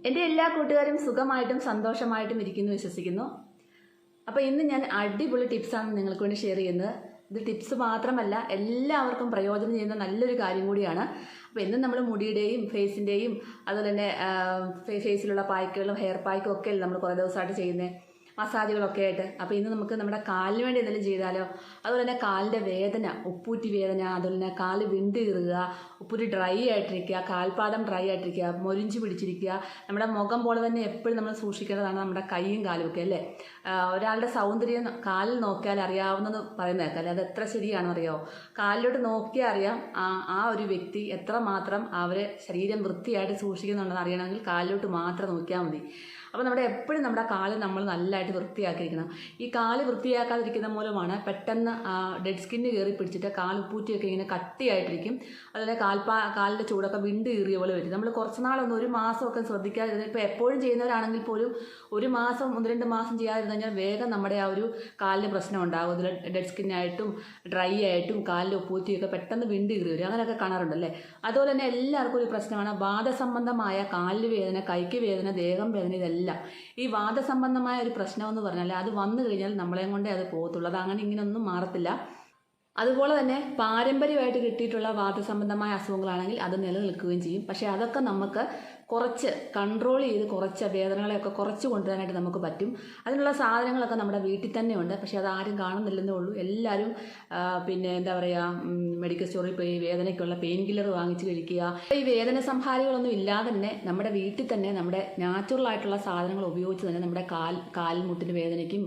എൻ്റെ എല്ലാ കൂട്ടുകാരും സുഖമായിട്ടും സന്തോഷമായിട്ടും ഇരിക്കുന്നു വിശ്വസിക്കുന്നു. അപ്പോൾ ഇന്ന് ഞാൻ അടിപൊളി ടിപ്സാണ് നിങ്ങൾക്ക് വേണ്ടി ഷെയർ ചെയ്യുന്നത്. ഇത് ടിപ്സ് മാത്രമല്ല, എല്ലാവർക്കും പ്രയോജനം ചെയ്യുന്ന നല്ലൊരു കാര്യം കൂടിയാണ്. അപ്പോൾ ഇന്ന് നമ്മൾ മുടിയുടെയും ഫേസിൻ്റെയും അതുപോലെ തന്നെ ഫേസിലുള്ള പായ്ക്കുകളും ഹെയർ പായ്ക്കും ഒക്കെ നമ്മൾ കുറേ ദിവസമായിട്ട് ചെയ്യുന്നത്, മസാജുകളൊക്കെ ആയിട്ട്. അപ്പോൾ ഇന്ന് നമുക്ക് നമ്മുടെ കാലിന് വേണ്ടി എന്തെങ്കിലും ചെയ്താലോ. അതുപോലെ തന്നെ കാലിൻ്റെ വേദന, ഉപ്പൂറ്റി വേദന, അതുപോലെ തന്നെ കാല് വിണ്ട് കീറുക, ഉപ്പൂറ്റി ഡ്രൈ ആയിട്ടിരിക്കുക, കാൽപാദം ഡ്രൈ ആയിട്ടിരിക്കുക, മൊരിഞ്ച് പിടിച്ചിരിക്കുക. നമ്മുടെ മുഖം പോലെ തന്നെ എപ്പോഴും നമ്മൾ സൂക്ഷിക്കേണ്ടതാണ് നമ്മുടെ കൈയും കാലും ഒക്കെ അല്ലേ. ഒരാളുടെ സൗന്ദര്യം കാലിൽ നോക്കിയാൽ അറിയാവുന്നത് പറയുന്നത് കേൾക്കാം അല്ലേ. അത് എത്ര ശരിയാണെന്നറിയാമോ? കാലിലോട്ട് നോക്കിയാൽ അറിയാം ആ ഒരു വ്യക്തി എത്രമാത്രം അവരെ ശരീരം വൃത്തിയായിട്ട് സൂക്ഷിക്കുന്നുണ്ടെന്ന് അറിയണമെങ്കിൽ കാലിലോട്ട് മാത്രം നോക്കിയാൽ മതി. അപ്പോൾ എപ്പോഴും നമ്മുടെ കാല് നമ്മൾ നല്ലതായിട്ട് വൃത്തിയാക്കിയിരിക്കണം. ഈ കാല് വൃത്തിയാക്കാതിരിക്കുന്ന മൂലമാണ് പെട്ടെന്ന് ഡെഡ് സ്കിന്ന് കയറി പിടിച്ചിട്ട് കാലുപ്പൂറ്റിയൊക്കെ ഇങ്ങനെ കട്ടിയായിട്ടിരിക്കും. അതുപോലെ കാലിൻ്റെ ചൂടൊക്കെ വിണ്ട് കീറിയ പോലെ വരും. നമ്മൾ കുറച്ച് നാളൊന്നും ഒരു മാസമൊക്കെ ശ്രദ്ധിക്കാതിരുന്നത്, ഇപ്പോൾ എപ്പോഴും ചെയ്യുന്നവരാണെങ്കിൽ പോലും ഒരു മാസം 1-2 മാസം ചെയ്യാതിരുന്നു കഴിഞ്ഞാൽ വേഗം നമ്മുടെ ആ ഒരു കാലിന് പ്രശ്നം ഉണ്ടാകും. അതിൽ ഡെഡ് സ്കിന്നായിട്ടും ഡ്രൈ ആയിട്ടും കാലിൻ്റെ ഉപ്പൂറ്റിയൊക്കെ പെട്ടെന്ന് വിണ്ട് കീറി വരും. അങ്ങനെയൊക്കെ കാണാറുണ്ടല്ലേ. അതുപോലെ തന്നെ എല്ലാവർക്കും ഒരു പ്രശ്നമാണ് വാതസംബന്ധമായ കാലിന് വേദന, കൈക്ക് വേദന, ദേഹം വേദന. ഇതെല്ലാം ഈ വാദസംബന്ധമായ ഒരു പ്രശ്നമെന്ന് പറഞ്ഞാൽ അത് വന്നു കഴിഞ്ഞാൽ നമ്മളെയും കൊണ്ടേ അത് പോകത്തുള്ളൂ. അത് അങ്ങനെ ഇങ്ങനെയൊന്നും മാറത്തില്ല. അതുപോലെ തന്നെ പാരമ്പര്യമായിട്ട് കിട്ടിയിട്ടുള്ള വാദസംബന്ധമായ അസുഖങ്ങളാണെങ്കിൽ അത് നിലനിൽക്കുകയും ചെയ്യും. പക്ഷേ അതൊക്കെ നമുക്ക് കുറച്ച് കൺട്രോൾ ചെയ്ത് കുറച്ച് വേദനകളെയൊക്കെ കുറച്ച് കൊണ്ടുവരാനായിട്ട് നമുക്ക് പറ്റും. അതിനുള്ള സാധനങ്ങളൊക്കെ നമ്മുടെ വീട്ടിൽ തന്നെ ഉണ്ട്. പക്ഷേ അത് ആരും കാണുന്നില്ലെന്നേ ഉള്ളൂ. എല്ലാവരും എന്താ പറയുക, മെഡിക്കൽ സ്റ്റോറിൽ പോയി വേദനയ്ക്കുള്ള പെയിൻ കില്ലർ വാങ്ങിച്ച് കഴിക്കുക. ഈ വേദന സംഹാരികളൊന്നും ഇല്ലാതെ തന്നെ നമ്മുടെ വീട്ടിൽ തന്നെ നമ്മുടെ നാച്ചുറൽ ആയിട്ടുള്ള സാധനങ്ങൾ ഉപയോഗിച്ച് തന്നെ നമ്മുടെ കാൽമുട്ടിന് വേദനയ്ക്കും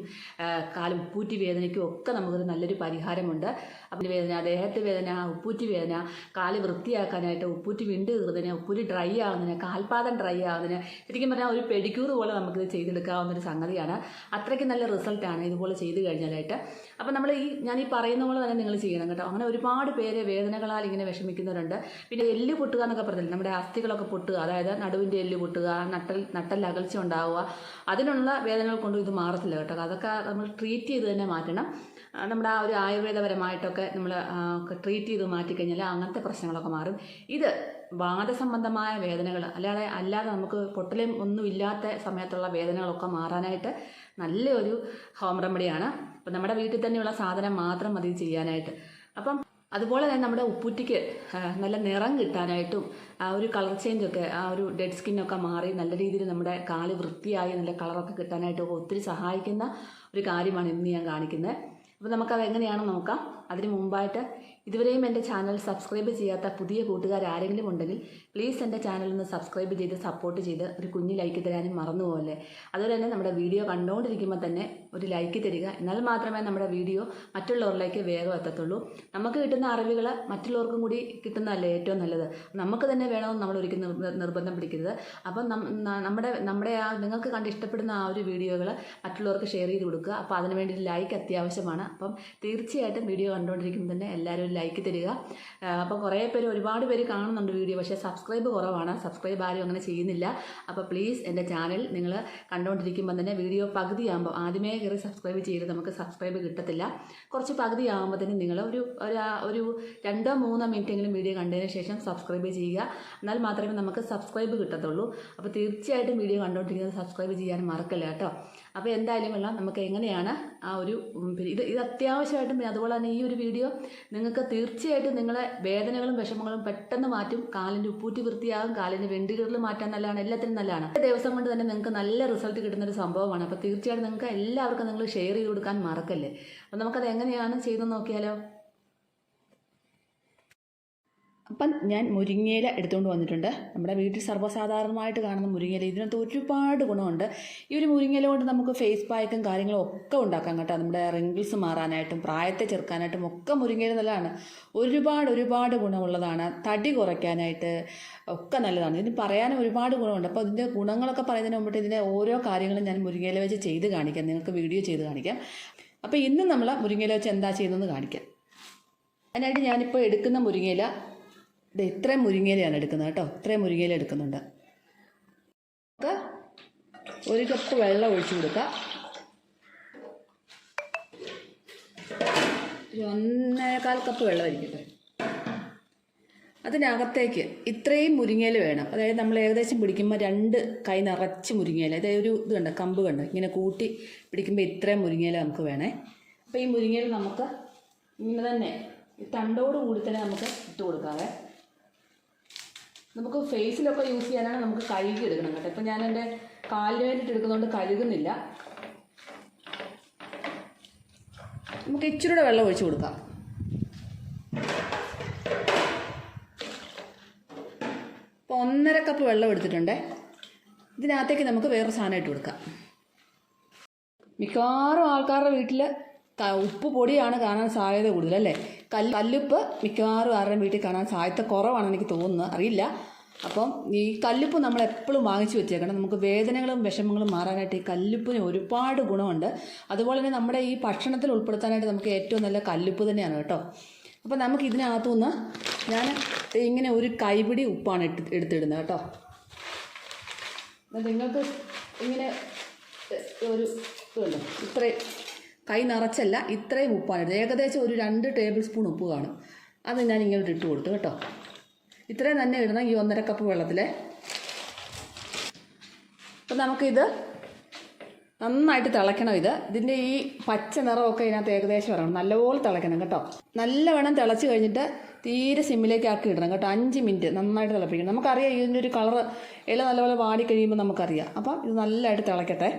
ഉപ്പൂറ്റി വേദനയ്ക്കും ഒക്കെ നമുക്കൊരു നല്ലൊരു പരിഹാരമുണ്ട്. അപ്പം വേദന, ദേഹത്ത് വേദന, ഉപ്പൂറ്റി വേദന, കാല് വൃത്തിയാക്കാനായിട്ട്, ഉപ്പൂറ്റി വിണ്ട് കീറുന്നതിന്, ഉപ്പൂറ്റി ഡ്രൈ ആവുന്നതിന്, കാൽപാദം ഡ്രൈ ആവുന്നതിന്, ശരിക്കും പറഞ്ഞാൽ ഒരു പെഡിക്യൂർ പോലെ നമുക്കിത് ചെയ്തെടുക്കാവുന്നൊരു സംഗതിയാണ്. അത്രയ്ക്ക് നല്ല റിസൾട്ടാണ് ഇതുപോലെ ചെയ്ത് കഴിഞ്ഞാലായിട്ട്. അപ്പം ഞാൻ ഈ പറയുന്ന പോലെ തന്നെ നിങ്ങൾ ചെയ്യണം കേട്ടോ. അങ്ങനെ ഒരുപാട് പേര് വേദനകളാൽ ഇങ്ങനെ വിഷമിക്കുന്നവരുണ്ട്. പിന്നെ എല്ല് പൊട്ടുക എന്നൊക്കെ പറഞ്ഞില്ല, നമ്മുടെ അസ്ഥികളൊക്കെ പൊട്ടുക, അതായത് നടുവിൻ്റെ എല്ല് പൊട്ടുക, നട്ടൽ അകൽച്ച ഉണ്ടാവുക, അതിനുള്ള വേദനകൾ കൊണ്ടും ഇത് മാറത്തില്ല കേട്ടോ. അതൊക്കെ നമ്മൾ ട്രീറ്റ് ചെയ്ത് തന്നെ മാറ്റണം. നമ്മുടെ ആ ഒരു ആയുർവേദപരമായിട്ടൊക്കെ നമ്മൾ ട്രീറ്റ് ചെയ്ത് മാറ്റിക്കഴിഞ്ഞാൽ അങ്ങനത്തെ പ്രശ്നങ്ങളൊക്കെ മാറും. ഇത് വാദസംബന്ധമായ വേദനകൾ അല്ലാതെ നമുക്ക് പൊട്ടലും ഒന്നും ഇല്ലാത്ത സമയത്തുള്ള വേദനകളൊക്കെ മാറാനായിട്ട് നല്ലൊരു ഹോം റെമഡിയാണ്. അപ്പം നമ്മുടെ വീട്ടിൽ തന്നെയുള്ള സാധനം മാത്രം മതി ചെയ്യാനായിട്ട്. അപ്പം അതുപോലെ തന്നെ നമ്മുടെ ഉപ്പൂറ്റിക്ക് നല്ല നിറം കിട്ടാനായിട്ടും ആ ഒരു കളർ ചേഞ്ചൊക്കെ, ആ ഒരു ഡെഡ് സ്കിന്നൊക്കെ മാറി നല്ല രീതിയിൽ നമ്മുടെ കാല് വൃത്തിയായി നല്ല കളറൊക്കെ കിട്ടാനായിട്ടൊക്കെ ഒത്തിരി സഹായിക്കുന്ന ഒരു കാര്യമാണ് ഇന്ന് ഞാൻ കാണിക്കുന്നത്. അപ്പോൾ നമുക്കത് എങ്ങനെയാണെന്ന് നോക്കാം. അതിന് മുമ്പായിട്ട് ഇതുവരെയും എൻ്റെ ചാനൽ സബ്സ്ക്രൈബ് ചെയ്യാത്ത പുതിയ കൂട്ടുകാർ ആരെങ്കിലും ഉണ്ടെങ്കിൽ പ്ലീസ് എൻ്റെ ചാനൽ ഒന്ന് സബ്സ്ക്രൈബ് ചെയ്ത് സപ്പോർട്ട് ചെയ്ത് ഒരു കുഞ്ഞ് ലൈക്ക് തരാനും മറന്നു പോകല്ലേ. അതുപോലെ തന്നെ നമ്മുടെ വീഡിയോ കണ്ടുകൊണ്ടിരിക്കുമ്പോൾ തന്നെ ഒരു ലൈക്ക് തരിക. എന്നാൽ മാത്രമേ നമ്മുടെ വീഡിയോ മറ്റുള്ളവരിലേക്ക് വേഗം എത്തത്തുള്ളൂ. നമുക്ക് കിട്ടുന്ന അറിവുകൾ മറ്റുള്ളവർക്കും കൂടി കിട്ടുന്നതല്ലേ ഏറ്റവും നല്ലത്. നമുക്ക് തന്നെ വേണമെന്ന് നമ്മൾ ഒരിക്കലും നിർബന്ധം പിടിക്കരുത്. അപ്പം നമ്മുടെ നിങ്ങൾക്ക് കണ്ട് ഇഷ്ടപ്പെടുന്ന ആ ഒരു വീഡിയോകൾ മറ്റുള്ളവർക്ക് ഷെയർ ചെയ്ത് കൊടുക്കുക. അപ്പോൾ അതിന് വേണ്ടി ലൈക്ക് അത്യാവശ്യമാണ്. അപ്പം തീർച്ചയായിട്ടും വീഡിയോ കണ്ടുകൊണ്ടിരിക്കുമ്പോൾ തന്നെ എല്ലാവരും ലൈക്ക് തരിക. അപ്പോൾ ഒരുപാട് പേര് കാണുന്നുണ്ട് വീഡിയോ, പക്ഷേ സബ്സ്ക്രൈബ് കുറവാണ്. സബ്സ്ക്രൈബ് ആരും അങ്ങനെ ചെയ്യുന്നില്ല. അപ്പോൾ പ്ലീസ് എൻ്റെ ചാനൽ നിങ്ങൾ കണ്ടുകൊണ്ടിരിക്കുമ്പോൾ തന്നെ വീഡിയോ പകുതിയാകുമ്പോൾ ആദ്യമേ കയറി സബ്സ്ക്രൈബ് ചെയ്ത് നമുക്ക് സബ്സ്ക്രൈബ് കിട്ടത്തില്ല. കുറച്ച് പകുതിയാകുമ്പോൾ തന്നെ നിങ്ങൾ ഒരു 2-3 മിനിറ്റെങ്കിലും വീഡിയോ കണ്ടതിന് ശേഷം സബ്സ്ക്രൈബ് ചെയ്യുക. എന്നാൽ മാത്രമേ നമുക്ക് സബ്സ്ക്രൈബ് കിട്ടത്തുള്ളൂ. അപ്പോൾ തീർച്ചയായിട്ടും വീഡിയോ കണ്ടുകൊണ്ടിരിക്കുന്നത് സബ്സ്ക്രൈബ് ചെയ്യാൻ മറക്കല്ല കേട്ടോ. അപ്പോൾ എന്തായാലും നമുക്ക് എങ്ങനെയാണ് ആ ഒരു ഇത് അത്യാവശ്യമായിട്ടും, അതുപോലെ തന്നെ ഈ ഒരു വീഡിയോ നിങ്ങൾക്ക് തീർച്ചയായിട്ടും നിങ്ങളെ വേദനകളും വിഷമങ്ങളും പെട്ടെന്ന് മാറ്റും. കാലിൻ്റെ ഉപ്പൂറ്റി വൃത്തിയാകും, കാലിൻ്റെ വെണ്ടുകീറൽ മാറ്റാൻ നല്ലതാണ്, എല്ലാത്തിനും നല്ലതാണ്. ദിവസം കൊണ്ട് തന്നെ നിങ്ങൾക്ക് നല്ല റിസൾട്ട് കിട്ടുന്നൊരു സംഭവമാണ്. അപ്പോൾ തീർച്ചയായിട്ടും നിങ്ങൾക്ക് എല്ലാവർക്കും നിങ്ങൾ ഷെയർ ചെയ്ത് കൊടുക്കാൻ മറക്കല്ലേ. അപ്പോൾ നമുക്കത് എങ്ങനെയാണ് ചെയ്തെന്ന് നോക്കിയാലോ. അപ്പം ഞാൻ മുരിങ്ങയില എടുത്തുകൊണ്ട് വന്നിട്ടുണ്ട്. നമ്മുടെ വീട്ടിൽ സർവ്വസാധാരണമായിട്ട് കാണുന്ന മുരിങ്ങയില, ഇതിനകത്ത് ഒരുപാട് ഗുണമുണ്ട്. ഈ ഒരു മുരിങ്ങയില കൊണ്ട് നമുക്ക് ഫേസ് പായ്ക്കും കാര്യങ്ങളും ഒക്കെ ഉണ്ടാക്കാം കേട്ടോ. നമ്മുടെ റിങ്കിൾസ് മാറാനായിട്ടും പ്രായത്തെ ചെറുക്കാനായിട്ടും ഒക്കെ മുരിങ്ങയില നല്ലതാണ്. ഒരുപാട് ഗുണമുള്ളതാണ്. തടി കുറയ്ക്കാനായിട്ട് ഒക്കെ നല്ലതാണ്. ഇതിന് പറയാനും ഒരുപാട് ഗുണമുണ്ട്. അപ്പോൾ ഇതിൻ്റെ ഗുണങ്ങളൊക്കെ പറയുന്നതിന് മുമ്പിട്ട് ഇതിൻ്റെ ഓരോ കാര്യങ്ങളും ഞാൻ മുരിങ്ങയില വെച്ച് ചെയ്ത് കാണിക്കാം, നിങ്ങൾക്ക് വീഡിയോ ചെയ്ത് കാണിക്കാം. അപ്പോൾ ഇന്ന് നമ്മൾ മുരിങ്ങയില വെച്ച് എന്താ ചെയ്യുന്നതെന്ന് കാണിക്കാം. അതിനായിട്ട് ഞാനിപ്പോൾ എടുക്കുന്ന മുരിങ്ങയില ഇത്രയും മുരിങ്ങയിലയാണ് എടുക്കുന്നത് കേട്ടോ. ഇത്രയും മുരിങ്ങയില എടുക്കുന്നുണ്ട്. നമുക്ക് 1 കപ്പ് വെള്ളം ഒഴിച്ചു കൊടുക്കാം. 1.25 കപ്പ് വെള്ളം ഒഴിക്കട്ടെ. അതിനകത്തേക്ക് ഇത്രയും മുരിങ്ങയില വേണം. അതായത് നമ്മൾ ഏകദേശം പിടിക്കുമ്പോൾ 2 കൈ നിറച്ച് മുരിങ്ങയില, അതായത് ഒരു ഇത് കണ്ട കമ്പ് കണ്ട് ഇങ്ങനെ കൂട്ടി പിടിക്കുമ്പോൾ ഇത്രയും മുരിങ്ങയില നമുക്ക് വേണേ. അപ്പോൾ ഈ മുരിങ്ങയില നമുക്ക് ഇങ്ങനെ തന്നെ തണ്ടോട് കൂടി തന്നെ നമുക്ക് ഇട്ട് കൊടുക്കാവേ. നമുക്ക് ഫേസിലൊക്കെ യൂസ് ചെയ്യാനാണ്, നമുക്ക് കഴുകി എടുക്കണം കേട്ടോ. ഇപ്പം ഞാൻ എൻ്റെ കാലിന് വേണ്ടിയിട്ട് എടുക്കുന്നതുകൊണ്ട് കഴുകുന്നില്ല. നമുക്ക് ഇച്ചിരി വെള്ളം ഒഴിച്ച് കൊടുക്കാം. ഇപ്പോൾ 1.5 കപ്പ് വെള്ളം എടുത്തിട്ടുണ്ട്. ഇതിനകത്തേക്ക് നമുക്ക് വേറെ സാധനം ഇട്ട് കൊടുക്കാം. മിക്കവാറും ആൾക്കാരുടെ വീട്ടിൽ ഉപ്പ് പൊടിയാണ് കാണാൻ സാധ്യത കൂടുതലല്ലേ. കല്ലുപ്പ് മിക്കവാറും ആരുടെയും വീട്ടിൽ കാണാൻ സാധ്യത കുറവാണെന്ന് എനിക്ക് തോന്നുന്നത്, അറിയില്ല. അപ്പം ഈ കല്ലുപ്പ് നമ്മൾ എപ്പോഴും വാങ്ങിച്ചു വെച്ചേക്കണം. നമുക്ക് വേദനകളും വിഷമങ്ങളും മാറാനായിട്ട് ഈ കല്ലുപ്പിന് ഒരുപാട് ഗുണമുണ്ട്. അതുപോലെ തന്നെ നമ്മുടെ ഈ ഭക്ഷണത്തിൽ ഉൾപ്പെടുത്താനായിട്ട് നമുക്ക് ഏറ്റവും നല്ല കല്ലുപ്പ് തന്നെയാണ് കേട്ടോ. അപ്പം നമുക്ക് ഇതിനകത്തുനിന്ന് ഞാൻ ഇങ്ങനെ ഒരു കൈപിടി ഉപ്പാണ് എടുത്തിടുന്നത് കേട്ടോ. നിങ്ങൾക്ക് ഇങ്ങനെ ഒരു ഇതുണ്ടോ, ഇത്രയും കൈ നിറച്ചല്ല, ഇത്രയും ഉപ്പാണ് ഇടുന്നത്. ഏകദേശം ഒരു 2 ടേബിൾ സ്പൂൺ ഉപ്പ് കാണും. അത് ഞാൻ ഇങ്ങനെ ഇട്ട് കൊടുത്തു കേട്ടോ. ഇത്രയും തന്നെ ഇടണം ഈ 1.5 കപ്പ് വെള്ളത്തിൽ. അപ്പം നമുക്കിത് നന്നായിട്ട് തിളയ്ക്കണം. ഇതിൻ്റെ ഈ പച്ച നിറമൊക്കെ ഇതിനകത്ത് ഏകദേശം വരണം. നല്ലപോലെ തിളയ്ക്കണം കേട്ടോ. നല്ലവണ്ണം തിളച്ച് കഴിഞ്ഞിട്ട് തീരെ സിമ്മിലേക്ക് ആക്കി ഇടണം കേട്ടോ. 5 മിനിറ്റ് നന്നായിട്ട് തിളപ്പിക്കണം. നമുക്കറിയാം ഇതിൻ്റെ ഒരു കളറ് ഇല നല്ലപോലെ വാടി കഴിയുമ്പോൾ നമുക്കറിയാം. അപ്പം ഇത് നല്ലതായിട്ട് തിളയ്ക്കട്ടെ.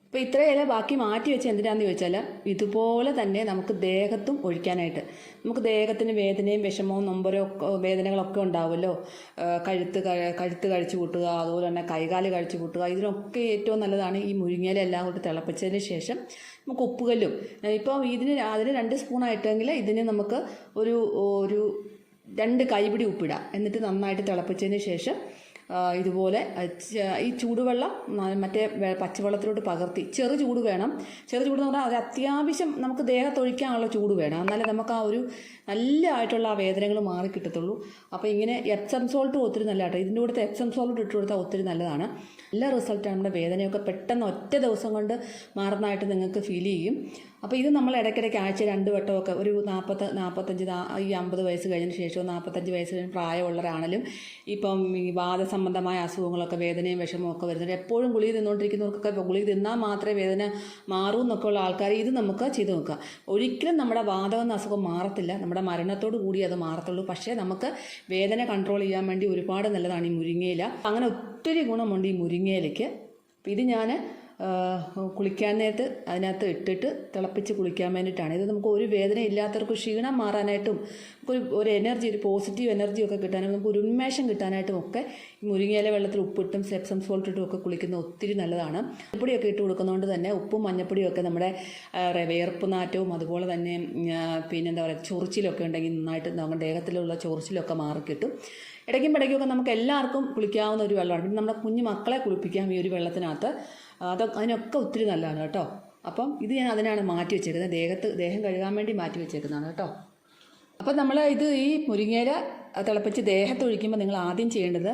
അപ്പോൾ ഇത്രയും ഇല ബാക്കി മാറ്റി വെച്ച് എന്തിനാന്ന് ചോദിച്ചാൽ ഇതുപോലെ തന്നെ നമുക്ക് ദേഹത്തും ഒഴിക്കാനായിട്ട്. നമുക്ക് ദേഹത്തിന് വേദനയും വിഷമവും നൊമ്പരോ വേദനകളൊക്കെ ഉണ്ടാവുമല്ലോ. കഴുത്ത് കഴിച്ചു കൂട്ടുക, അതുപോലെ തന്നെ കൈകാല് കഴിച്ചു കൂട്ടുക, ഇതിനൊക്കെ ഏറ്റവും നല്ലതാണ് ഈ മുരിങ്ങയില എല്ലാം കൂടി തിളപ്പിച്ചതിന് ശേഷം നമുക്ക് ഉപ്പുകല്ലും. ഇപ്പോൾ അതിന് 2 സ്പൂണായിട്ടെങ്കിൽ ഇതിന് നമുക്ക് ഒരു 2 കൈപിടി ഉപ്പിടാം. എന്നിട്ട് നന്നായിട്ട് തിളപ്പിച്ചതിന് ശേഷം ഇതുപോലെ ഈ ചൂടുവെള്ളം മറ്റേ പച്ചവെള്ളത്തിലോട്ട് പകർത്തി, ചെറു ചൂട് വേണം. ചെറു ചൂട് എന്ന് പറഞ്ഞാൽ അത് അത്യാവശ്യം നമുക്ക് ദേഹത്തൊഴിക്കാനുള്ള ചൂട് വേണം. എന്നാലേ നമുക്ക് ആ ഒരു നല്ലതായിട്ടുള്ള ആ വേദനകൾ മാറി കിട്ടത്തുള്ളൂ. അപ്പോൾ ഇങ്ങനെ എപ്സം സോൾട്ടും ഒത്തിരി നല്ല കേട്ടോ. ഇതിൻ്റെ കൂടെ എപ്സം സോൾട്ട് ഇട്ട് കൊടുത്താൽ ഒത്തിരി നല്ലതാണ്. നല്ല റിസൾട്ടാണ്. നമ്മുടെ വേദനയൊക്കെ പെട്ടെന്ന് ഒറ്റ ദിവസം കൊണ്ട് മാറുന്നതായിട്ട് നിങ്ങൾക്ക് ഫീൽ ചെയ്യും. അപ്പോൾ ഇത് നമ്മൾ ഇടയ്ക്കിടയ്ക്ക് ആഴ്ച 2 വട്ടമൊക്കെ ഒരു 45 ഈ 50 വയസ്സ് കഴിഞ്ഞതിന് ശേഷവും 45 വയസ്സ് കഴിഞ്ഞ് പ്രായമുള്ളവരാണെങ്കിലും ഇപ്പം ഈ വാദസംബന്ധമായ അസുഖങ്ങളൊക്കെ വേദനയും വിഷമവും ഒക്കെ വരുന്നുണ്ട്. എപ്പോഴും ഗുളിക തിന്നുകൊണ്ടിരിക്കുന്നവർക്കൊക്കെ ഗുളിക തിന്നാൽ മാത്രമേ വേദന മാറൂ എന്നൊക്കെ ഉള്ള ആൾക്കാർ ഇത് നമുക്ക് ചെയ്ത് നോക്കുക. ഒരിക്കലും നമ്മുടെ വാദം എന്ന അസുഖം മാറത്തില്ല. നമ്മുടെ മരണത്തോട് കൂടി അത് മാറത്തുള്ളൂ. പക്ഷേ നമുക്ക് വേദന കൺട്രോൾ ചെയ്യാൻ വേണ്ടി ഒരുപാട് നല്ലതാണ് ഈ മുരിങ്ങയില. അങ്ങനെ ഒത്തിരി ഗുണമുണ്ട് ഈ മുരിങ്ങയിലയ്ക്ക്. ഇത് ഞാൻ കുളിക്കാൻ നേരത്ത് അതിനകത്ത് ഇട്ടിട്ട് തിളപ്പിച്ച് കുളിക്കാൻ വേണ്ടിയിട്ടാണ്. ഇത് നമുക്ക് ഒരു വേദന ഇല്ലാത്തവർക്ക് ക്ഷീണം മാറാനായിട്ടും ഒരു എനർജി, ഒരു പോസിറ്റീവ് എനർജിയൊക്കെ കിട്ടാനും നമുക്ക് ഒരു ഉന്മേഷം കിട്ടാനായിട്ടും ഒക്കെ ഈ മുരിങ്ങയില വെള്ളത്തിൽ ഉപ്പിട്ടും എപ്സം സോൾട്ട് ഇട്ടും ഒക്കെ കുളിക്കുന്നത് ഒത്തിരി നല്ലതാണ്. മഞ്ഞപ്പൊടിയൊക്കെ ഇട്ട് കൊടുക്കുന്നതുകൊണ്ട് തന്നെ ഉപ്പും മഞ്ഞപ്പൊടിയും ഒക്കെ നമ്മുടെ വിയർപ്പ് നാറ്റവും അതുപോലെ തന്നെ പിന്നെന്താ പറയുക ചൊറിച്ചിലൊക്കെ ഉണ്ടെങ്കിൽ നന്നായിട്ട് നമ്മുടെ ദേഹത്തിലുള്ള ചൊറിച്ചിലൊക്കെ മാറിക്കിട്ടും. ഇടയ്ക്കൊക്കെ നമുക്ക് എല്ലാവർക്കും കുളിക്കാവുന്ന ഒരു വെള്ളമാണ്. പിന്നെ നമ്മുടെ കുഞ്ഞു മക്കളെ കുളിപ്പിക്കാം ഈ ഒരു വെള്ളത്തിനകത്ത്. അതിനൊക്കെ ഒത്തിരി നല്ലതാണ് കേട്ടോ. അപ്പം ഇത് ഞാൻ അതിനാണ് മാറ്റി വെച്ചേക്കുന്നത്. ദേഹം കഴുകാൻ വേണ്ടി മാറ്റി വെച്ചേക്കുന്നതാണ് കേട്ടോ. അപ്പം നമ്മൾ ഈ മുരിങ്ങയില തിളപ്പിച്ച് ദേഹത്തൊഴിക്കുമ്പോൾ നിങ്ങൾ ആദ്യം ചെയ്യേണ്ടത്,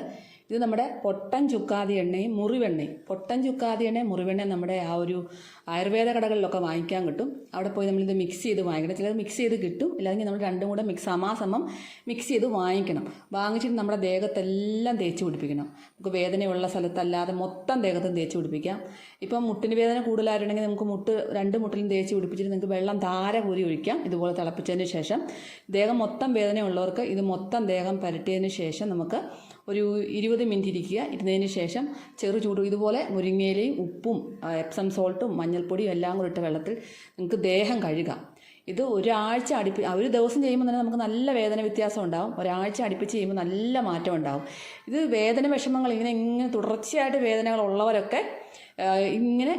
ഇത് നമ്മുടെ പൊട്ടൻ ചുക്കാതി എണ്ണയും മുറിവെണ്ണയും. പൊട്ടൻ ചുക്കാതി എണ്ണയും മുറിവെണ്ണയും നമ്മുടെ ആ ഒരു ആയുർവേദ കടകളിലൊക്കെ വാങ്ങിക്കാൻ കിട്ടും. അവിടെ പോയി നമ്മളിത് മിക്സ് ചെയ്ത് വാങ്ങിക്കണം. ചിലത് മിക്സ് ചെയ്ത് കിട്ടും, ഇല്ലെങ്കിൽ നമ്മൾ രണ്ടും കൂടെ സമാസമം മിക്സ് ചെയ്ത് വാങ്ങിക്കണം. വാങ്ങിച്ചിട്ട് നമ്മുടെ ദേഹത്തെല്ലാം തേച്ച് പിടിപ്പിക്കണം. നമുക്ക് വേദനയുള്ള സ്ഥലത്തല്ലാതെ മൊത്തം ദേഹത്തും തേച്ച് പിടിപ്പിക്കാം. ഇപ്പം മുട്ടിന് വേദന കൂടുതലായിട്ടുണ്ടെങ്കിൽ നമുക്ക് 2 മുട്ടിലും തേച്ച് പിടിപ്പിച്ചിട്ട് നിങ്ങൾക്ക് വെള്ളം ധാര കോരി ഒഴിക്കാം. ഇതുപോലെ തിളപ്പിച്ചതിന് ശേഷം ദേഹം മൊത്തം വേദനയുള്ളവർക്ക് ഇത് മൊത്തം ദേഹം പുരട്ടിയതിന് ശേഷം നമുക്ക് ഒരു 20 മിനിറ്റ് ഇരുന്നതിന് ശേഷം ചെറു ചൂട് ഇതുപോലെ മുരിങ്ങയിലയും ഉപ്പും എപ്സം സോൾട്ടും മഞ്ഞൾപ്പൊടിയും എല്ലാം കൂടി ഇട്ട വെള്ളത്തിൽ നിങ്ങൾക്ക് ദേഹം കഴുകാം. ഇത് ഒരാഴ്ച ഒരു ദിവസം ചെയ്യുമ്പോൾ തന്നെ നമുക്ക് നല്ല വേദന വ്യത്യാസം ഉണ്ടാകും. ഒരാഴ്ച അടുപ്പിച്ച് ചെയ്യുമ്പോൾ നല്ല മാറ്റം ഉണ്ടാകും. ഇത് വേദന വിഷമങ്ങൾ ഇങ്ങനെ തുടർച്ചയായിട്ട് വേദനകൾ ഉള്ളവരൊക്കെ ഇങ്ങനെ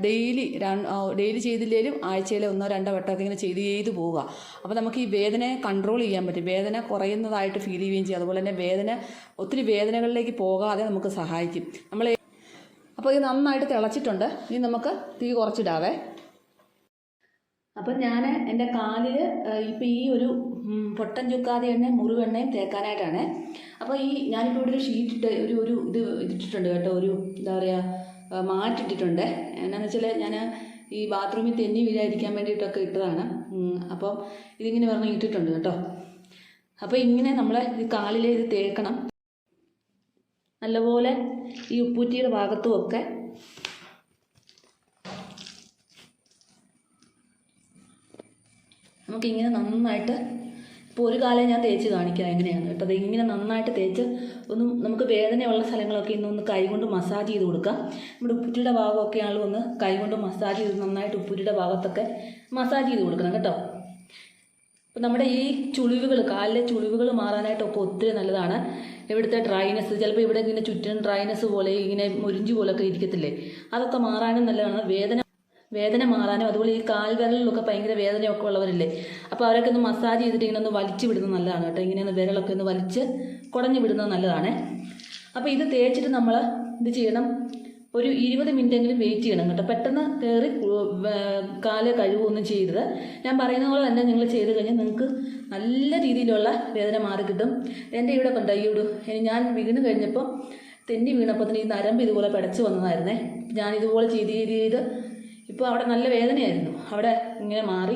ഡെയിലി ചെയ്തില്ലെങ്കിലും ആഴ്ചയിൽ 1-2 വട്ടമൊക്കെ ഇങ്ങനെ ചെയ്ത് പോവുക. അപ്പോൾ നമുക്ക് ഈ വേദനയെ കൺട്രോൾ ചെയ്യാൻ പറ്റും. വേദന കുറയുന്നതായിട്ട് ഫീൽ ചെയ്യുകയും ചെയ്യും. അതുപോലെ തന്നെ ഒത്തിരി വേദനകളിലേക്ക് പോകാതെ നമുക്ക് സഹായിക്കും. അപ്പോൾ ഇത് നന്നായിട്ട് തിളച്ചിട്ടുണ്ട്. ഇനി നമുക്ക് തീ കുറച്ചിടാവേ. അപ്പം ഞാൻ എൻ്റെ കാലിൽ ഇപ്പം ഈ ഒരു പൊട്ടൻ ചുക്കാതി എണ്ണയും മുറിവെണ്ണയും തേക്കാനായിട്ടാണ്. അപ്പോൾ ഞാനിപ്പോൾ ഇവിടെ ഒരു ഷീറ്റിട്ട് ഇതിട്ടിട്ടുണ്ട് കേട്ടോ. എന്താ പറയുക മാറ്റിട്ടിട്ടുണ്ട്. എന്നാന്ന് വെച്ചാൽ ഞാൻ ഈ ബാത്റൂമിൽ തെന്നി വീഴാതിരിക്കാൻ വേണ്ടിയിട്ടൊക്കെ ഇട്ടതാണ്. അപ്പം ഇതിങ്ങനെ പറഞ്ഞ് ഇട്ടിട്ടുണ്ട് കേട്ടോ. അപ്പോൾ ഇങ്ങനെ നമ്മൾ ഈ കാലിൽ ഇത് തേക്കണം നല്ലപോലെ. ഈ ഉപ്പൂറ്റിയുടെ ഭാഗത്തുമൊക്കെ നമുക്കിങ്ങനെ നന്നായിട്ട്, ഇപ്പോൾ ഒരു കാലം ഞാൻ തേച്ച് കാണിക്കാം എങ്ങനെയാണ് കേട്ടോ. അത് ഇങ്ങനെ നന്നായിട്ട് തേച്ച് നമുക്ക് വേദനയുള്ള സ്ഥലങ്ങളൊക്കെ ഇന്നൊന്ന് കൈകൊണ്ട് മസാജ് ചെയ്ത് കൊടുക്കാം. നമ്മുടെ ഉപ്പൂറ്റിയുടെ ഭാഗമൊക്കെ ആണെങ്കിലും ഒന്ന് കൈകൊണ്ട് മസാജ് ചെയ്ത് നന്നായിട്ട് ഉപ്പൂറ്റിയുടെ ഭാഗത്തൊക്കെ മസാജ് ചെയ്ത് കൊടുക്കണം കേട്ടോ. അപ്പോൾ നമ്മുടെ ഈ ചുളിവുകൾ, കാലിലെ ചുളിവുകൾ മാറാനായിട്ടൊക്കെ ഒത്തിരി നല്ലതാണ്. ഇവിടുത്തെ ഡ്രൈനെസ്, ചിലപ്പോൾ ഇവിടെ ഇങ്ങനെ ചുറ്റിനും ഡ്രൈനെസ് പോലെ ഇങ്ങനെ മുരിഞ്ചു പോലൊക്കെ ഇരിക്കത്തില്ലേ, അതൊക്കെ മാറാനും നല്ലതാണ്. വേദന മാറാനും, അതുപോലെ ഈ കാൽവിരലിലൊക്കെ ഭയങ്കര വേദനയൊക്കെ ഉള്ളവരില്ലേ, അപ്പോൾ അവരൊക്കെ ഒന്ന് മസാജ് ചെയ്തിട്ട് ഇങ്ങനെ ഒന്ന് വലിച്ചു വിടുന്നത് നല്ലതാണ് കേട്ടോ. ഇങ്ങനെ ഒന്ന് വിരലൊക്കെ ഒന്ന് വലിച്ച് കുടഞ്ഞു വിടുന്നത് നല്ലതാണ്. അപ്പോൾ ഇത് തേച്ചിട്ട് നമ്മൾ ഇത് ചെയ്യണം, ഒരു 20 മിനിറ്റെങ്കിലും വെയിറ്റ് ചെയ്യണം കേട്ടോ. പെട്ടെന്ന് കയറി കാല് കഴുകുകയൊന്നും ചെയ്യരുത്. ഞാൻ പറയുന്ന പോലെ തന്നെ നിങ്ങൾ ചെയ്ത് കഴിഞ്ഞാൽ നിങ്ങൾക്ക് നല്ല രീതിയിലുള്ള വേദന മാറി കിട്ടും. എൻ്റെ ഇവിടെ കണ്ടോ, ഞാൻ വീണ് കഴിഞ്ഞപ്പോൾ തെന്നി വീണപ്പോൾ തന്നെ ഈ നരമ്പ് ഇതുപോലെ പിടച്ച് വന്നതായിരുന്നേ. ഞാനിതുപോലെ ചെയ്ത് ഇപ്പോൾ അവിടെ നല്ല വേദനയായിരുന്നു, അവിടെ ഇങ്ങനെ മാറി.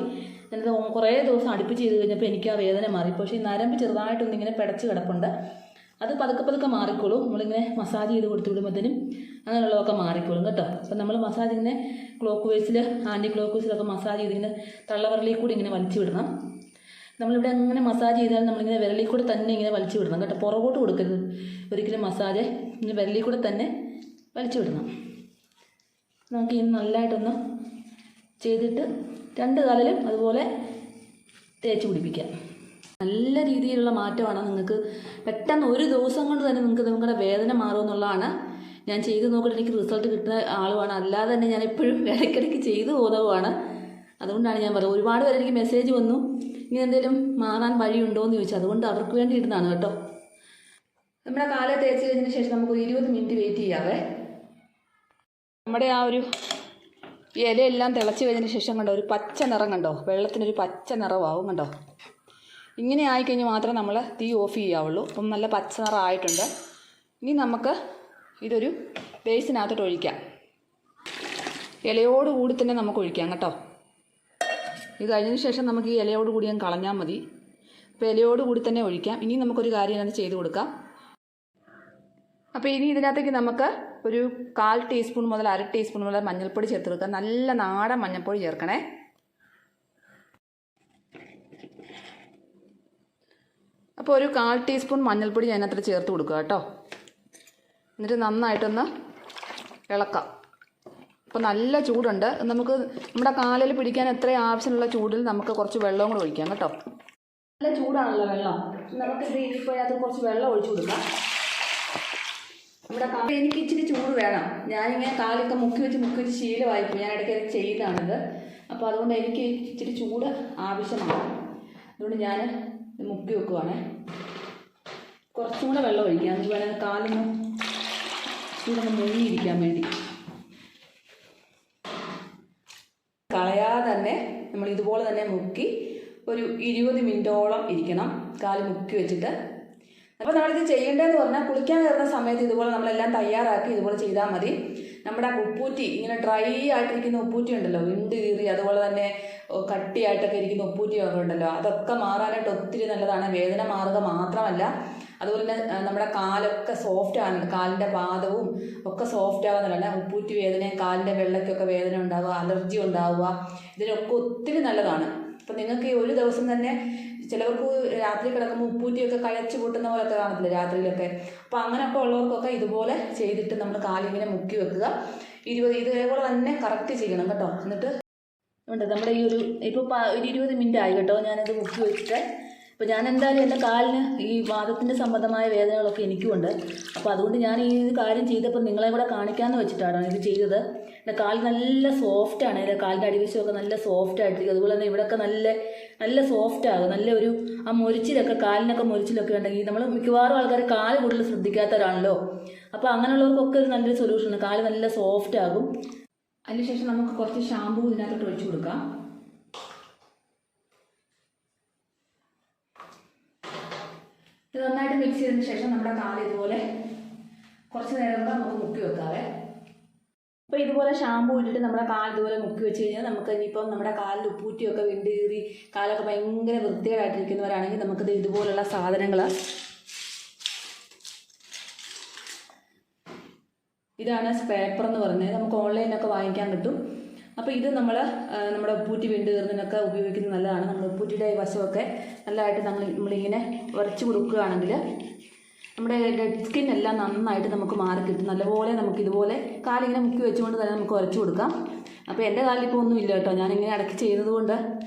എന്നിട്ട് കുറേ ദിവസം അടുപ്പിച്ച് ചെയ്ത് കഴിഞ്ഞപ്പോൾ എനിക്ക് ആ വേദന മാറി. പക്ഷേ ഈ നരമ്പ് ചെറുതായിട്ടൊന്നിങ്ങനെ പിടച്ച് കിടപ്പുണ്ട്. അത് പതുക്കെ മാറിക്കോളും. നമ്മളിങ്ങനെ മസാജ് ചെയ്ത് കൊടുത്തു വിടുമ്പോഴത്തേനും അങ്ങനെയുള്ളതൊക്കെ മാറിക്കോളും കേട്ടോ. അപ്പം നമ്മൾ മസാജ് ഇങ്ങനെ ക്ലോക്ക് വൈസിൽ, ആൻറ്റി ക്ലോക്ക് വൈസിലൊക്കെ മസാജ് ചെയ്തിങ്ങനെ തള്ളവിരലിൽ കൂടി ഇങ്ങനെ വലിച്ചു വിടണം. നമ്മളിവിടെ അങ്ങനെ മസാജ് ചെയ്താൽ നമ്മളിങ്ങനെ വിരലിൽ കൂടെ തന്നെ ഇങ്ങനെ വലിച്ചു വിടണം കേട്ടോ. പുറകോട്ട് കൊടുക്കരുത് ഒരിക്കലും. മസാജ് ഇങ്ങനെ വിരലിൽ കൂടെ തന്നെ വലിച്ചു വിടണം. നമുക്ക് ഇനി നല്ലതായിട്ടൊന്ന് ചെയ്തിട്ട് 2 കാലിലും അതുപോലെ തേച്ച് പിടിപ്പിക്കാം. നല്ല രീതിയിലുള്ള മാറ്റമാണ്. നിങ്ങൾക്ക് പെട്ടെന്ന് ഒരു ദിവസം കൊണ്ട് തന്നെ നിങ്ങളുടെ വേദന മാറുമെന്നുള്ളതാണ്. ഞാൻ ചെയ്ത് നോക്കിയിട്ട് എനിക്ക് റിസൾട്ട് കിട്ടുന്ന ആളുമാണ്. അല്ലാതെ തന്നെ ഞാൻ എപ്പോഴും ഇടയ്ക്കിടയ്ക്ക് ചെയ്തു പോകുന്നതുമാണ്. അതുകൊണ്ടാണ് ഞാൻ പറയുന്നത്. ഒരുപാട് പേര് എനിക്ക് മെസ്സേജ് വന്നു, ഇങ്ങനെ എന്തെങ്കിലും മാറാൻ വഴിയുണ്ടോ എന്ന് ചോദിച്ചു. അതുകൊണ്ട് അവർക്ക് വേണ്ടി ഇടുന്നതാണ് കേട്ടോ. നമ്മുടെ കാല് തേച്ച് കഴിഞ്ഞതിന് ശേഷം നമുക്ക് 20 മിനിറ്റ് വെയിറ്റ് ചെയ്യാവേ. നമ്മുടെ ആ ഒരു ഇലയെല്ലാം തിളച്ച് കഴിഞ്ഞതിന് ശേഷം കണ്ടോ, ഒരു പച്ച നിറം കണ്ടോ, വെള്ളത്തിനൊരു പച്ച നിറമാവും കണ്ടോ. ഇങ്ങനെ ആയിക്കഴിഞ്ഞാൽ മാത്രമേ നമ്മൾ തീ ഓഫ് ചെയ്യാവുള്ളൂ. അപ്പം നല്ല പച്ച നിറം ആയിട്ടുണ്ട്. ഇനി നമുക്ക് ഇതൊരു ബേസിനകത്തോട്ട് ഒഴിക്കാം. ഇലയോട് കൂടി തന്നെ നമുക്ക് ഒഴിക്കാം കേട്ടോ. ഇത് കഴിഞ്ഞതിന് ശേഷം നമുക്ക് ഈ ഇലയോട് കൂടി ഞാൻ കളഞ്ഞാൽ മതി. അപ്പോൾ ഇലയോട് കൂടി തന്നെ ഒഴിക്കാം. ഇനി നമുക്കൊരു കാര്യം അത് ചെയ്ത് കൊടുക്കാം. അപ്പോൾ ഇനി ഇതിനകത്തേക്ക് നമുക്ക് ഒരു 1/4 ടീസ്പൂൺ മുതൽ 1/2 ടീസ്പൂൺ മുതൽ മഞ്ഞൾപ്പൊടി ചേർത്ത് കൊടുക്കാം. നല്ല നാടൻ മഞ്ഞൾപ്പൊടി ചേർക്കണേ. അപ്പോൾ ഒരു 1/4 ടീസ്പൂൺ മഞ്ഞൾപ്പൊടി ഞാൻ അതിനകത്ത് ചേർത്ത് കൊടുക്കുക കേട്ടോ. എന്നിട്ട് നന്നായിട്ടൊന്ന് ഇളക്കാം. അപ്പോൾ നല്ല ചൂടുണ്ട്. നമുക്ക് നമ്മുടെ കാലിൽ പിടിക്കാൻ എത്ര ആവശ്യമുള്ള ചൂടിൽ നമുക്ക് കുറച്ച് വെള്ളവും കൂടെ ഒഴിക്കാം കേട്ടോ. നല്ല ചൂടാണല്ലോ വെള്ളം. നമുക്കിത് ഇപ്പോൾ അതിനകത്ത് കുറച്ച് വെള്ളം ഒഴിച്ചു കൊടുക്കാം. നമ്മുടെ കാലിൽ എനിക്ക് ഇച്ചിരി ചൂട് വേണം. ഞാനിങ്ങനെ കാലൊക്കെ മുക്കി വെച്ച് ശീലമായിപ്പോയി. ഞാൻ ഇടയ്ക്ക് ചെയ്താണിത്. അപ്പോൾ അതുകൊണ്ട് എനിക്ക് ഇച്ചിരി ചൂട് ആവശ്യമാണ്. അതുകൊണ്ട് ഞാൻ മുക്കി വെക്കുവാണ്. കുറച്ചും കൂടെ വെള്ളം ഒഴിക്കാം. അത് വേണം കാലൊന്ന് ചൂടൊന്ന് മുങ്ങിയിരിക്കാൻ വേണ്ടി. കളയാതെ തന്നെ നമ്മൾ ഇതുപോലെ തന്നെ മുക്കി ഒരു 20 മിനിറ്റോളം ഇരിക്കണം കാല് മുക്കി വെച്ചിട്ട്. അപ്പോൾ നമ്മളിത് ചെയ്യേണ്ടതെന്ന് പറഞ്ഞാൽ കുളിക്കാൻ കയറുന്ന സമയത്ത് ഇതുപോലെ നമ്മളെല്ലാം തയ്യാറാക്കി ഇതുപോലെ ചെയ്താൽ മതി. നമ്മുടെ ഉപ്പൂറ്റി ഇങ്ങനെ ഡ്രൈ ആയിട്ടിരിക്കുന്ന ഉപ്പൂറ്റി ഉണ്ടല്ലോ, വിണ്ട് കീറി അതുപോലെ തന്നെ കട്ടിയായിട്ടൊക്കെ ഇരിക്കുന്ന ഉപ്പൂറ്റിയൊക്കെ ഉണ്ടല്ലോ, അതൊക്കെ മാറാനായിട്ട് ഒത്തിരി നല്ലതാണ്. വേദന മാറുക മാത്രമല്ല, അതുപോലെ തന്നെ നമ്മുടെ കാലൊക്കെ സോഫ്റ്റ് ആണ്. കാലിൻ്റെ പാദവും ഒക്കെ സോഫ്റ്റ് ആകുന്നതല്ല. ഉപ്പൂറ്റി വേദനയും കാലിൻ്റെ വെള്ളയ്ക്കൊക്കെ വേദന ഉണ്ടാവുക, അലർജി ഉണ്ടാവുക, ഇതിനൊക്കെ ഒത്തിരി നല്ലതാണ്. അപ്പം നിങ്ങൾക്ക് ഈ ഒരു ദിവസം തന്നെ, ചിലവർക്ക് രാത്രി കിടക്കുമ്പോൾ ഉപ്പൂറ്റിയൊക്കെ കഴിച്ച് കൂട്ടുന്ന പോലത്തെ കാണത്തില്ല രാത്രിയിലൊക്കെ. അപ്പോൾ അങ്ങനെയൊക്കെ ഉള്ളവർക്കൊക്കെ ഇതുപോലെ ചെയ്തിട്ട് നമ്മൾ കാലിങ്ങനെ മുക്കി വെക്കുക. ഇതേപോലെ തന്നെ കറക്റ്റ് ചെയ്യണം കേട്ടോ. എന്നിട്ട് ഉണ്ട് നമ്മുടെ ഈ ഇപ്പോൾ 20 മിനിറ്റ് ആയി കേട്ടോ ഞാനത് മുക്കി വെച്ചിട്ട്. അപ്പോൾ ഞാൻ എന്തായാലും എൻ്റെ കാലിന് ഈ വാദത്തിൻ്റെ സംബന്ധമായ വേദനകളൊക്കെ എനിക്കുമുണ്ട്. അപ്പോൾ അതുകൊണ്ട് ഞാൻ ഈ കാര്യം ചെയ്തപ്പോൾ നിങ്ങളെ കൂടെ കാണിക്കാമെന്ന് വെച്ചിട്ടാണ് ഇത് ചെയ്തത്. എൻ്റെ കാൽ നല്ല സോഫ്റ്റാണ്. എൻ്റെ കാലിൻ്റെ അടിവശമൊക്കെ നല്ല സോഫ്റ്റ് ആയിട്ടിരിക്കും. അതുപോലെ തന്നെ ഇവിടെയൊക്കെ നല്ല സോഫ്റ്റ് ആകും. നല്ല ഒരു ആ മൊരിച്ചിലൊക്കെ, കാലിനൊക്കെ മൊരിച്ചിലൊക്കെ ഉണ്ടെങ്കിൽ നമ്മൾ മിക്കവാറും ആൾക്കാർ കാല് കൂടുതൽ ശ്രദ്ധിക്കാത്തവരാണല്ലോ. അപ്പോൾ അങ്ങനെയുള്ളവർക്കൊക്കെ ഒരു നല്ലൊരു സൊല്യൂഷനാണ്. കാല് നല്ല സോഫ്റ്റ് ആകും. അതിനുശേഷം നമുക്ക് കുറച്ച് ഷാമ്പൂ ഇതിനകത്തോട്ട് ഒഴിച്ചു കൊടുക്കാം. ഇത് നന്നായിട്ട് മിക്സ് ചെയ്തതിന് ശേഷം നമ്മുടെ കാല് ഇതുപോലെ കുറച്ച് നേരം നമുക്ക് മുക്കി വെക്കാവേ. അപ്പോൾ ഇതുപോലെ ഷാമ്പൂ ഇട്ടിട്ട് നമ്മുടെ കാൽ ഇതുപോലെ മുക്കി വെച്ച് കഴിഞ്ഞാൽ നമുക്ക് ഇനിയിപ്പം നമ്മുടെ കാലിൽ ഉപ്പൂറ്റിയൊക്കെ വിണ്ട് കീറി കാലൊക്കെ ഭയങ്കര വൃത്തികേടായിട്ടിരിക്കുന്നവരാണെങ്കിൽ നമുക്കിത് ഇതുപോലുള്ള സാധനങ്ങൾ, ഇതാണ് സ്ക്രാപ്പർ എന്ന് പറഞ്ഞത്, നമുക്ക് ഓൺലൈനിലൊക്കെ വാങ്ങിക്കാൻ കിട്ടും. അപ്പോൾ ഇത് നമ്മുടെ ഉപ്പൂറ്റി വിണ്ട് കീറുന്നതിനൊക്കെ ഉപയോഗിക്കുന്നത് നല്ലതാണ്. നമ്മൾ ഉപ്പൂറ്റിയുടെ ഈ വശമൊക്കെ നല്ലതായിട്ട് നമ്മളിങ്ങനെ ഉരച്ച് കൊടുക്കുകയാണെങ്കിൽ നമ്മുടെ ഡെഡ് സ്കിൻ എല്ലാം നന്നായിട്ട് നമുക്ക് മാറി കിട്ടും. നല്ലപോലെ നമുക്ക് ഇതുപോലെ കാലിങ്ങനെ മുക്കി വെച്ചുകൊണ്ട് തന്നെ നമുക്ക് ഉരച്ചു കൊടുക്കാം. അപ്പോൾ എൻ്റെ കാലിലിപ്പോൾ ഒന്നും ഇല്ല കേട്ടോ, ഞാനിങ്ങനെ ഇടയ്ക്ക് ചെയ്യുന്നത് കൊണ്ട്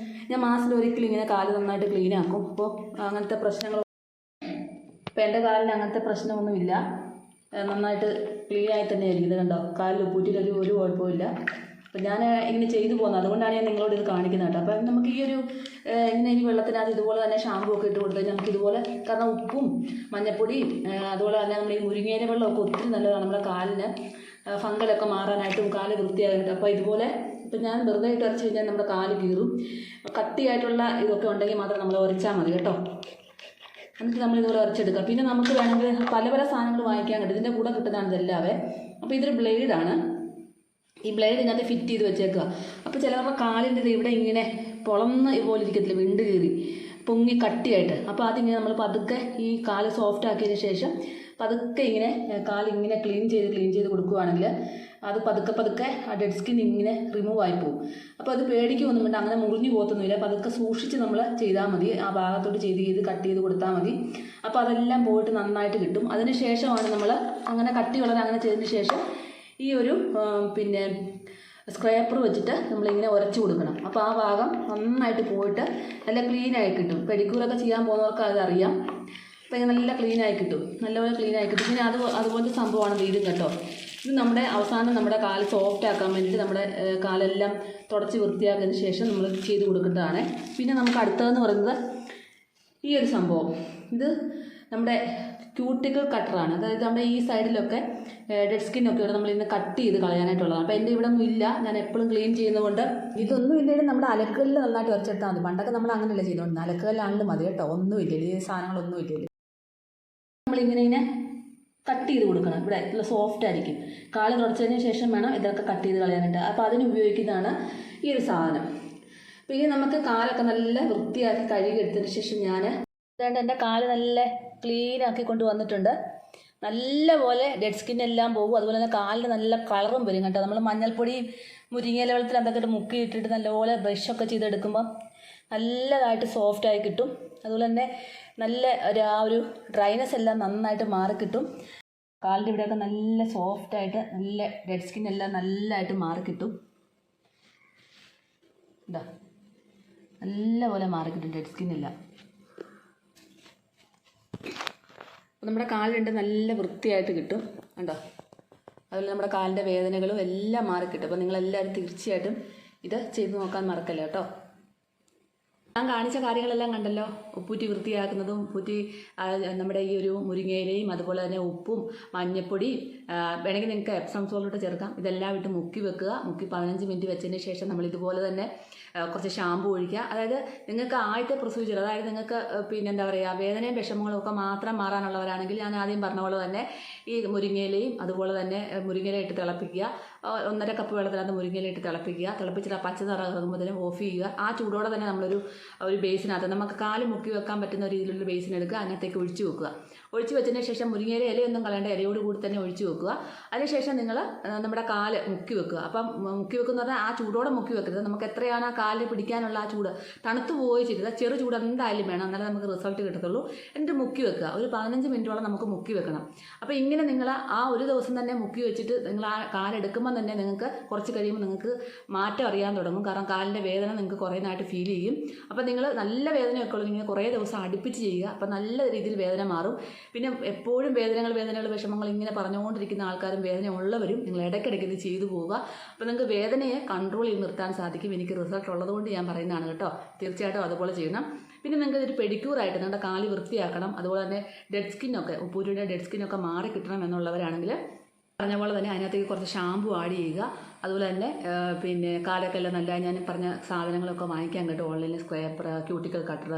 ഞാൻ മാസത്തിൽ ഒരിക്കലും ഇങ്ങനെ കാല് നന്നായിട്ട് ക്ലീൻ ആക്കും. അപ്പോൾ അങ്ങനത്തെ പ്രശ്നങ്ങൾ, ഇപ്പോൾ എൻ്റെ കാലിന് അങ്ങനത്തെ പ്രശ്നമൊന്നുമില്ല, നന്നായിട്ട് ക്ലീനായി തന്നെ ആയിരിക്കും. ഇത് കണ്ടോ, കാലിൽ ഉപ്പൂറ്റിയിലൊരു കുഴപ്പമില്ല. അപ്പം ഞാൻ ഇങ്ങനെ ചെയ്തു പോകുന്നത്, അതുകൊണ്ടാണ് ഞാൻ നിങ്ങളോട് ഇത് കാണിക്കുന്നത് കേട്ടോ. അപ്പം നമുക്ക് ഈ ഒരു ഇങ്ങനെ ഈ വെള്ളത്തിനകത്ത് ഇതുപോലെ തന്നെ ഷാമ്പൂ ഒക്കെ ഇട്ട് കൊടുത്താൽ നമുക്ക് ഇതുപോലെ, കാരണം ഉപ്പും മഞ്ഞപ്പൊടിയും അതുപോലെ തന്നെ നമ്മൾ ഈ മുരിങ്ങയില വെള്ളമൊക്കെ ഒത്തിരി നല്ലതാണ് നമ്മുടെ കാലിന് ഫംഗലൊക്കെ മാറാനായിട്ടും കാല് വൃത്തിയാകാനായിട്ടും. അപ്പോൾ ഇതുപോലെ ഇപ്പം ഞാൻ വെറുതെ ഇട്ട് ഉരച്ച് കഴിഞ്ഞാൽ നമ്മുടെ കാല് കീറും. കട്ടിയായിട്ടുള്ള ഇതൊക്കെ ഉണ്ടെങ്കിൽ മാത്രം നമ്മൾ ഉരച്ചാൽ മതി കേട്ടോ. എന്നിട്ട് നമ്മളിതുപോലെ ഉരച്ചെടുക്കാം. പിന്നെ നമുക്ക് വേണമെങ്കിൽ പല പല സാധനങ്ങൾ വാങ്ങിക്കാൻ കിട്ടും, ഇതിൻ്റെ കൂടെ കിട്ടുന്നതാണ് ഇതെല്ലാവേ. അപ്പോൾ ഇതൊരു ബ്ലേഡാണ്, ഈ ബ്ലേഡ് ഇതിനകത്ത് ഫിറ്റ് ചെയ്ത് വെച്ചേക്കുക. അപ്പോൾ ചിലവരുടെ കാലിൻ്റെ ഇവിടെ ഇങ്ങനെ പൊളന്ന് പോലെ ഇരിക്കത്തില്ല, വിണ്ട് കീറി പൊങ്ങി കട്ടിയായിട്ട്. അപ്പോൾ അതിങ്ങനെ നമ്മൾ പതുക്കെ ഈ കാല് സോഫ്റ്റ് ആക്കിയതിന് ശേഷം പതുക്കെ ഇങ്ങനെ കാലിങ്ങനെ ക്ലീൻ ചെയ്ത് കൊടുക്കുകയാണെങ്കിൽ അത് പതുക്കെ ആ ഡെഡ് സ്കിൻ ഇങ്ങനെ റിമൂവ് ആയി പോകും. അപ്പോൾ അത് പേടിക്കൊന്നും വേണ്ട, അങ്ങനെ മുറിഞ്ഞു പോകത്തൊന്നുമില്ല. പതുക്കെ സൂക്ഷിച്ച് നമ്മൾ ചെയ്താൽ മതി, ആ ഭാഗത്തോട്ട് കട്ട് ചെയ്ത് കൊടുത്താൽ മതി. അപ്പോൾ അതെല്ലാം പോയിട്ട് നന്നായിട്ട് കിട്ടും. അതിന് ശേഷമാണ് നമ്മൾ അങ്ങനെ കട്ടിയുള്ളത് അങ്ങനെ ചെയ്തതിന് ശേഷം ഈ ഒരു പിന്നെ സ്ക്രാപ്പർ വെച്ചിട്ട് നമ്മളിങ്ങനെ ഉരച്ച് കൊടുക്കണം. അപ്പോൾ ആ ഭാഗം നന്നായിട്ട് പോയിട്ട് നല്ല ക്ലീനായി കിട്ടും. പെഡിക്യൂറൊക്കെ ചെയ്യാൻ പോകുന്നവർക്ക് അതറിയാം. അപ്പോൾ ഇങ്ങനെ നല്ല ക്ലീനായി കിട്ടും, നല്ലപോലെ ക്ലീനായി കിട്ടും. പിന്നെ അതുപോലത്തെ സംഭവമാണ് ഇതും കേട്ടോ. ഇത് നമ്മുടെ അവസാനം നമ്മുടെ കാല് സോഫ്റ്റ് ആക്കാൻ വേണ്ടിയിട്ട് നമ്മുടെ കാലെല്ലാം തുടച്ച് വൃത്തിയാക്കിയതിന് ശേഷം നമ്മൾ ചെയ്ത് കൊടുക്കേണ്ടതാണ്. പിന്നെ നമുക്ക് അടുത്തതെന്ന് പറയുന്നത് ഈ ഒരു സംഭവം, ഇത് നമ്മുടെ ക്യൂട്ടിക്കിൾ കട്ടറാണ്. അതായത് നമ്മുടെ ഈ സൈഡിലൊക്കെ ഡെഡ് സ്കിന്നൊക്കെ ഇവിടെ നമ്മളിന്ന് കട്ട് ചെയ്ത് കളയാനായിട്ടുള്ളതാണ്. അപ്പോൾ എൻ്റെ ഇവിടെ ഒന്നും ഇല്ല, ഞാൻ എപ്പോഴും ക്ലീൻ ചെയ്യുന്നതുകൊണ്ട് ഇതൊന്നും ഇല്ലെങ്കിലും നമ്മുടെ അലക്കല്ലിൽ നന്നായിട്ട് ഉരച്ചെടുത്താൽ മതി. പണ്ടൊക്കെ നമ്മൾ അങ്ങനെയല്ല ചെയ്തുകൊണ്ട്, അലക്കല്ലാണെങ്കിലും മതി കേട്ടോ, ഒന്നുമില്ല ഈ സാധനങ്ങളൊന്നും ഇല്ല. നമ്മളിങ്ങനെ കട്ട് ചെയ്ത് കൊടുക്കണം. ഇവിടെ നല്ല സോഫ്റ്റ് ആയിരിക്കും. കാല് തുടച്ചതിന് ശേഷം വേണം ഇതൊക്കെ കട്ട് ചെയ്ത് കളയാനായിട്ട്. അപ്പോൾ അതിന് ഉപയോഗിക്കുന്നതാണ് ഈ ഒരു സാധനം. അപ്പോൾ ഇനി നമുക്ക് കാലൊക്കെ നല്ല വൃത്തിയാക്കി കഴുകി എടുത്തതിന് ശേഷം ഞാൻ എൻ്റെ കാല് നല്ല ക്ലീൻ ആക്കി കൊണ്ട് വന്നിട്ടുണ്ട്. നല്ലപോലെ ഡെഡ് സ്കിന്നെല്ലാം പോകും. അതുപോലെ തന്നെ കാലിന് നല്ല കളറും വരും കേട്ടോ. നമ്മൾ മഞ്ഞൾപ്പൊടിയും മുരിങ്ങയില വെള്ളത്തിൽ എന്തൊക്കെ മുക്കി ഇട്ടിട്ട് നല്ലപോലെ ബ്രഷൊക്കെ ചെയ്തെടുക്കുമ്പം നല്ലതായിട്ട് സോഫ്റ്റായി കിട്ടും. അതുപോലെ തന്നെ നല്ല ആ ഒരു ഡ്രൈനെസ് എല്ലാം നന്നായിട്ട് മാറിക്കിട്ടും. കാലിൻ്റെ ഇവിടെയൊക്കെ നല്ല സോഫ്റ്റായിട്ട് നല്ല ഡെഡ് സ്കിന്നെല്ലാം നല്ലതായിട്ട് മാറിക്കിട്ടും. ഇതാ നല്ലപോലെ മാറിക്കിട്ടും ഡെഡ് സ്കിന്നെല്ലാം. നമ്മുടെ കാലുണ്ട് നല്ല വൃത്തിയായിട്ട് കിട്ടും കണ്ടോ. അതുപോലെ നമ്മുടെ കാലിൻ്റെ വേദനകളും എല്ലാം മാറിക്കിട്ടും. അപ്പോൾ നിങ്ങളെല്ലാവരും തീർച്ചയായിട്ടും ഇത് ചെയ്ത് നോക്കാൻ മറക്കല്ല കേട്ടോ. ഞാൻ കാണിച്ച കാര്യങ്ങളെല്ലാം കണ്ടല്ലോ, ഉപ്പൂറ്റി വൃത്തിയാക്കുന്നതും ഉപ്പൂറ്റി നമ്മുടെ ഈ ഒരു മുരിങ്ങയിലയും അതുപോലെ തന്നെ ഉപ്പും മഞ്ഞപ്പൊടിയും വേണമെങ്കിൽ നിങ്ങൾക്ക് എപ്സം സോൾട്ട് ചേർക്കാം. ഇതെല്ലാം ഇട്ട് മുക്കി വെക്കുക. മുക്കി 15 മിനിറ്റ് വെച്ചതിന് ശേഷം നമ്മൾ ഇതുപോലെ തന്നെ കുറച്ച് ഷാമ്പു ഒഴിക്കുക. അതായത് നിങ്ങൾക്ക് ആദ്യത്തെ പ്രൊസീജിയർ, അതായത് നിങ്ങൾക്ക് പിന്നെ എന്താ പറയുക വേദനയും വിഷമങ്ങളും ഒക്കെ മാത്രം മാറാനുള്ളവരാണെങ്കിൽ ഞാൻ ആദ്യം പറഞ്ഞ പോലെ തന്നെ ഈ മുരിങ്ങയിലയും അതുപോലെ തന്നെ മുരിങ്ങയില ഇട്ട് തിളപ്പിക്കുക. 1.5 കപ്പ് വെള്ളത്തിനകത്ത് മുരിങ്ങയില ഇട്ട് തിളപ്പിക്കുക. തിളപ്പിച്ചിട്ട് ആ പച്ച നിറം ഇറങ്ങുമ്പോഴത്തേനും ഓഫ് ചെയ്യുക. ആ ചൂടോടെ തന്നെ നമ്മളൊരു ബേസിനകത്ത് നമുക്ക് കാല് മുക്കി വെക്കാൻ പറ്റുന്ന രീതിയിലുള്ള ബേസിൻ എടുക്കുക. അതിനകത്തേക്ക് ഒഴിച്ചു വെക്കുക. ഒഴിച്ചു വെച്ചതിന് ശേഷം മുരിങ്ങയില ഇലയൊന്നും കളയേണ്ട, ഇലയോട് കൂടി തന്നെ ഒഴിച്ചു വെക്കുക. അതിനുശേഷം നിങ്ങൾ നമ്മുടെ കാല് മുക്കി വെക്കുക. അപ്പം മുക്കി വെക്കുന്ന പറഞ്ഞാൽ ആ ചൂടോടെ മുക്കി വെക്കരുത്. നമുക്ക് എത്രയാണ് ആ കാലിൽ പിടിക്കാനുള്ള ആ ചൂട് തണുത്ത് പോയി ചെയ്തത്, ചെറു ചൂട് എന്തായാലും വേണം, എന്നാലേ നമുക്ക് റിസൾട്ട് കിട്ടത്തുള്ളൂ. എന്നിട്ട് മുക്കി വെക്കുക. ഒരു 15 മിനിറ്റോളം നമുക്ക് മുക്കി വെക്കണം. അപ്പോൾ ഇങ്ങനെ നിങ്ങൾ ആ ഒരു ദിവസം തന്നെ മുക്കി വെച്ചിട്ട് നിങ്ങൾ ആ കാലെടുക്കുമ്പോൾ തന്നെ നിങ്ങൾക്ക് കുറച്ച് കഴിയുമ്പോൾ നിങ്ങൾക്ക് മാറ്റം അറിയാൻ തുടങ്ങും. കാരണം കാലിൻ്റെ വേദന നിങ്ങൾക്ക് കുറേ നായിട്ട് ഫീൽ ചെയ്യും. അപ്പോൾ നിങ്ങൾ നല്ല വേദനയൊക്കെ ഉള്ളത് ഇങ്ങനെ കുറേ ദിവസം അടുപ്പിച്ച് ചെയ്യുക. അപ്പോൾ നല്ല രീതിയിൽ വേദന മാറും. പിന്നെ എപ്പോഴും വേദനകൾ വിഷമങ്ങൾ ഇങ്ങനെ പറഞ്ഞുകൊണ്ടിരിക്കുന്ന ആൾക്കാരും വേദന ഉള്ളവരും നിങ്ങൾ ഇടയ്ക്കിടയ്ക്ക് ഇത് ചെയ്തു പോവുക. അപ്പോൾ നിങ്ങൾക്ക് വേദനയെ കൺട്രോൾ ചെയ്ത് നിർത്താൻ സാധിക്കും. എനിക്ക് റിസൾട്ട് ഉള്ളതുകൊണ്ട് ഞാൻ പറയുന്നതാണ് കേട്ടോ. തീർച്ചയായിട്ടും അതുപോലെ ചെയ്യണം. പിന്നെ നിങ്ങൾക്ക് ഒരു പെഡിക്യൂറായിട്ട് നിങ്ങളുടെ കാല് വൃത്തിയാക്കണം. അതുപോലെ തന്നെ ഡെഡ് സ്കിന്നൊക്കെ ഉപ്പൂരിയുടെ ഡെഡ് സ്കിന്നൊക്കെ മാറി കിട്ടണം എന്നുള്ളവരാണെങ്കിൽ പറഞ്ഞ പോലെ തന്നെ അതിനകത്തേക്ക് കുറച്ച് ഷാമ്പു ആഡ് ചെയ്യുക. അതുപോലെ തന്നെ പിന്നെ കാലൊക്കെ എല്ലാം നല്ല ഞാൻ പറഞ്ഞ സാധനങ്ങളൊക്കെ വാങ്ങിക്കാൻ കേട്ടോ. ഓൺലൈനിൽ സ്ക്രാപ്പർ, ക്യൂട്ടിക്കൽ കട്ടർ,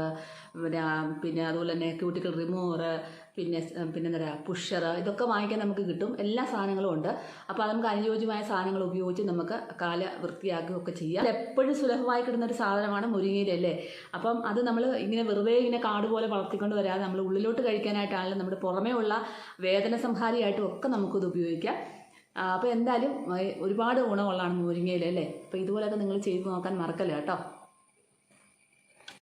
പിന്നെ അതുപോലെ തന്നെ ക്യൂട്ടിക്കൽ റിമൂവർ, പിന്നെ എന്താ പറയുക പുഷർ, ഇതൊക്കെ വാങ്ങിക്കാൻ നമുക്ക് കിട്ടും. എല്ലാ സാധനങ്ങളും ഉണ്ട്. അപ്പോൾ അത് നമുക്ക് അനുയോജ്യമായ സാധനങ്ങൾ ഉപയോഗിച്ച് നമുക്ക് കാല വൃത്തിയാക്കുകയൊക്കെ ചെയ്യാം. എപ്പോഴും സുലഭമായി കിട്ടുന്ന ഒരു സാധനമാണ് മുരിങ്ങയില അല്ലേ. അപ്പം അത് നമ്മൾ ഇങ്ങനെ വെറുതെ ഇങ്ങനെ കാട് പോലെ വളർത്തിക്കൊണ്ട് വരാതെ നമ്മൾ ഉള്ളിലോട്ട് കഴിക്കാനായിട്ടാണെങ്കിലും നമ്മുടെ പുറമേ ഉള്ള വേദന സംഹാരിയായിട്ടും ഒക്കെ നമുക്കിത് ഉപയോഗിക്കാം. അപ്പോൾ എന്തായാലും ഒരുപാട് ഗുണമുള്ളതാണ് മുരിങ്ങയില അല്ലേ. അപ്പോൾ ഇതുപോലെയൊക്കെ നിങ്ങൾ ചെയ്ത് നോക്കാൻ മറക്കല്ല കേട്ടോ.